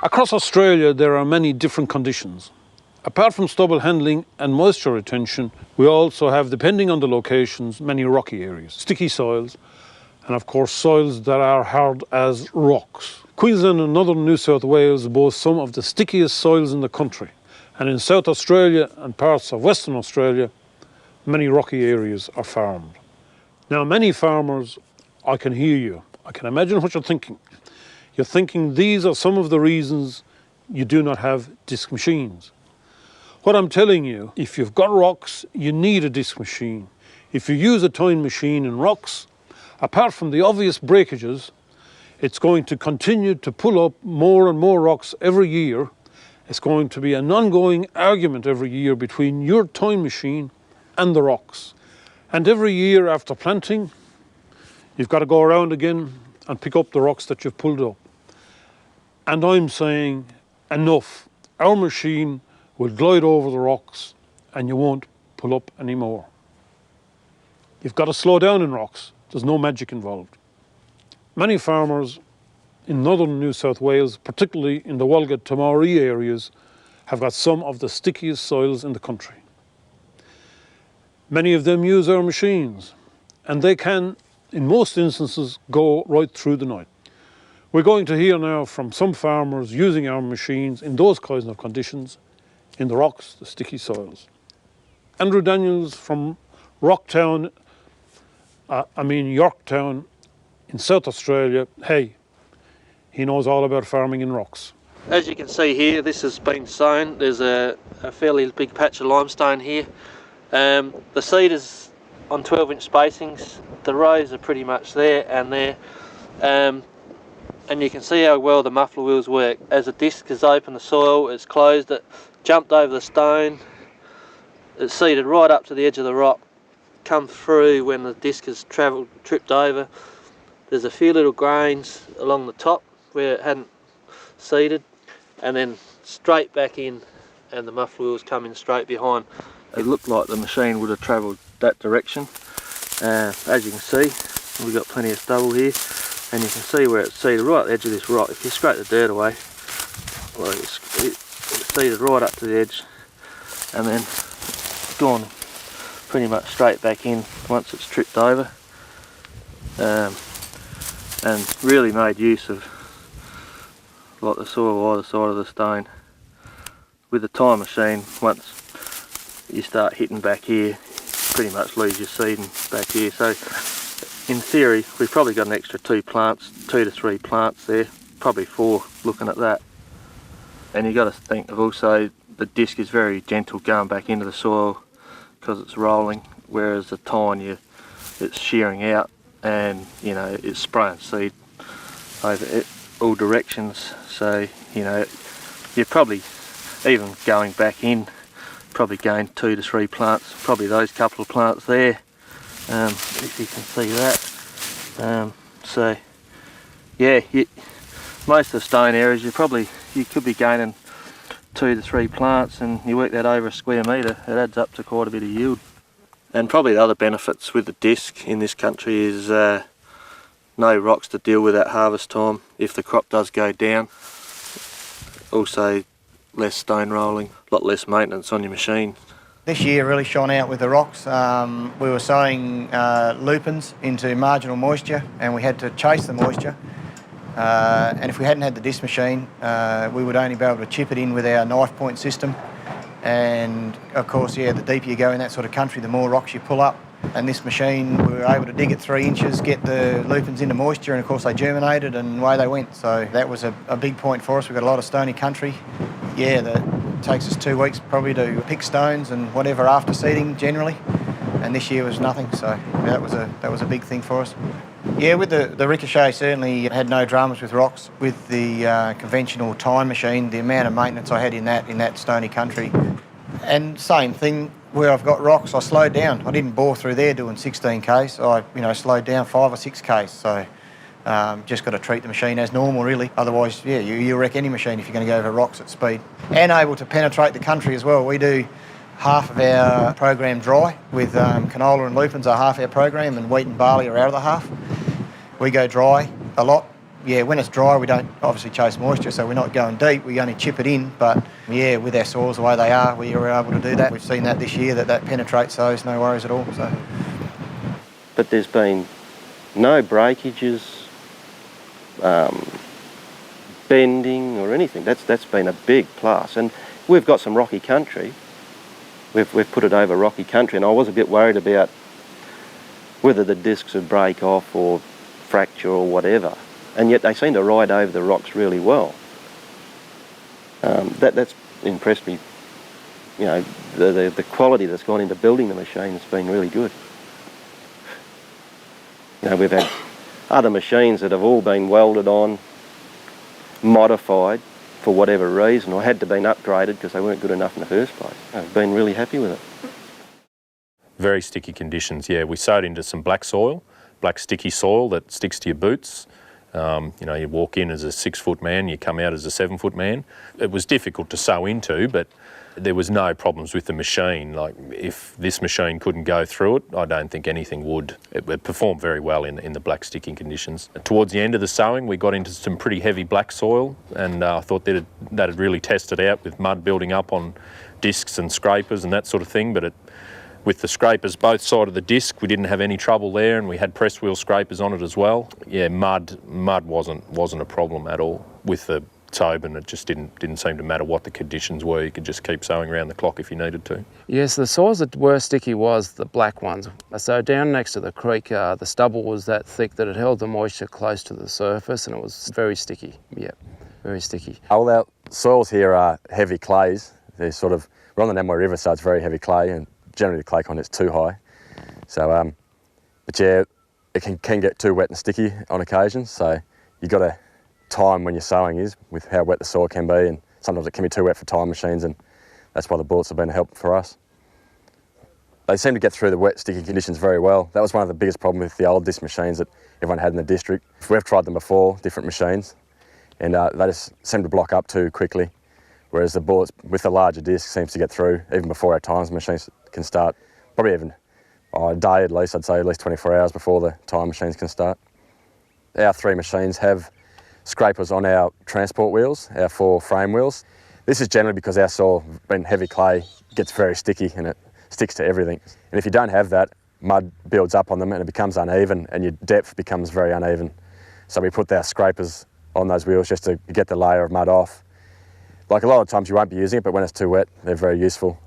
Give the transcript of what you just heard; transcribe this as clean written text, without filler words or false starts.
Across Australia, there are many different conditions. Apart from stubble handling and moisture retention, we also have, depending on the locations, many rocky areas, sticky soils, and of course soils that are hard as rocks. Queensland and northern New South Wales boast some of the stickiest soils in the country, and in South Australia and parts of Western Australia, many rocky areas are farmed. Now, many farmers, I can hear you. I can imagine what you're thinking. You're thinking these are some of the reasons you do not have disc machines. What I'm telling you, if you've got rocks, you need a disc machine. If you use a tine machine in rocks, apart from the obvious breakages, it's going to continue to pull up more and more rocks every year. It's going to be an ongoing argument every year between your tine machine and the rocks. And every year after planting, you've got to go around again and pick up the rocks that you've pulled up. And I'm saying, enough. Our machine will glide over the rocks and you won't pull up anymore. You've got to slow down in rocks. There's no magic involved. Many farmers in northern New South Wales, particularly in the Wolga-Tamari areas, have got some of the stickiest soils in the country. Many of them use our machines, and they can, in most instances, go right through the night. We're going to hear now from some farmers using our machines in those kinds of conditions, in the rocks, the sticky soils. Andrew Daniels from Yorktown in South Australia, hey, he knows all about farming in rocks. As you can see here, this has been sown. There's a fairly big patch of limestone here. The seed is on 12-inch spacings. The rows are pretty much there and there. And you can see how well the muffler wheels work. As the disc is open, the soil, it's closed it, jumped over the stone, it's seeded right up to the edge of the rock, come through when the disc has tripped over. There's a few little grains along the top where it hadn't seeded, and then straight back in, and the muffler wheels come in straight behind. It looked like the machine would have travelled that direction. As you can see, we've got plenty of stubble here, and you can see where it's seeded right at the edge of this rock. If you scrape the dirt away, well, it's seeded right up to the edge, and then gone pretty much straight back in once it's tripped over, and really made use of like the soil either side of the stone. With the tine machine, once you start hitting back here, pretty much lose your seeding back here. So in theory, we've probably got an extra 2 to 3 plants there, probably 4 looking at that. And you've got to think of also the disc is very gentle going back into the soil because it's rolling, whereas the tine, it's shearing out, and you know, it's spraying seed over all directions. So you know, you're probably even going back in, probably gain 2 to 3 plants, probably those couple of plants there, if you can see that. So yeah, most of the stone areas you could be gaining 2 to 3 plants, and you work that over a square metre, it adds up to quite a bit of yield. And probably the other benefits with the disc in this country is no rocks to deal with at harvest time if the crop does go down. Also less stone rolling, a lot less maintenance on your machine. This year really shone out with the rocks. We were sowing lupins into marginal moisture, and we had to chase the moisture. And if we hadn't had the disc machine, we would only be able to chip it in with our knife point system. And of course, yeah, the deeper you go in that sort of country, the more rocks you pull up. And this machine, we were able to dig it 3 inches, get the lupins into moisture, and of course they germinated and away they went. So that was a big point for us. We've got a lot of stony country. Yeah, that takes us 2 weeks probably to pick stones and whatever after seeding generally. And this year was nothing, so yeah, that was a big thing for us. Yeah, with the Ricochet certainly had no dramas with rocks. With the conventional tine machine, the amount of maintenance I had in that stony country. And same thing, where I've got rocks, I slowed down. I didn't bore through there doing 16 k's. I slowed down 5 or 6 k's. So just got to treat the machine as normal, really. Otherwise, yeah, you wreck any machine if you're going to go over rocks at speed. And able to penetrate the country as well. We do half of our program dry, with canola and lupins are half our program, and wheat and barley are out of the half. We go dry a lot, Yeah, when it's dry, we don't obviously chase moisture, so we're not going deep. We only chip it in. But yeah, with our soils the way they are, we are able to do that. We've seen that this year, that penetrates those, no worries at all. So. But there's been no breakages, bending or anything. That's been a big plus. And we've got some rocky country. We've put it over rocky country, and I was a bit worried about whether the discs would break off or fracture or whatever. And yet they seem to ride over the rocks really well. That's impressed me. You know, the quality that's gone into building the machine has been really good. You know, we've had other machines that have all been welded on, modified for whatever reason, or had to been upgraded because they weren't good enough in the first place. I've been really happy with it. Very sticky conditions, yeah. We sowed into some black soil, black sticky soil that sticks to your boots. You know, you walk in as a 6-foot man, you come out as a 7-foot man. It was difficult to sow into, but there was no problems with the machine. Like, if this machine couldn't go through it, I don't think anything would. It performed very well in the black sticking conditions. Towards the end of the sowing, we got into some pretty heavy black soil, and I thought that'd really test it out with mud building up on discs and scrapers and that sort of thing. But with the scrapers both sides of the disc, we didn't have any trouble there, and we had press wheel scrapers on it as well. Yeah, mud wasn't a problem at all. With the Tobin, it just didn't seem to matter what the conditions were. You could just keep sowing around the clock if you needed to. Yes, the soils that were sticky was the black ones. So down next to the creek, the stubble was that thick that it held the moisture close to the surface, and it was very sticky. Yeah, very sticky. All our soils here are heavy clays. They're we're on the Namoi River, so it's very heavy clay, and generally the clay content's too high. So, but yeah, it can get too wet and sticky on occasion, so you've got to time when your sowing is with how wet the soil can be, and sometimes it can be too wet for time machines, and that's why the bullets have been a help for us. They seem to get through the wet, sticky conditions very well. That was one of the biggest problems with the old disc machines that everyone had in the district. We've tried them before, different machines, and they just seem to block up too quickly, whereas the bullets with the larger disc seems to get through even before our times machines can start. Probably even a day at least, I'd say at least 24 hours before the time machines can start. Our 3 machines have scrapers on our transport wheels, our 4 frame wheels. This is generally because our soil, being heavy clay, gets very sticky and it sticks to everything. And if you don't have that, mud builds up on them and it becomes uneven, and your depth becomes very uneven. So we put our scrapers on those wheels just to get the layer of mud off. Like, a lot of times you won't be using it, but when it's too wet, they're very useful.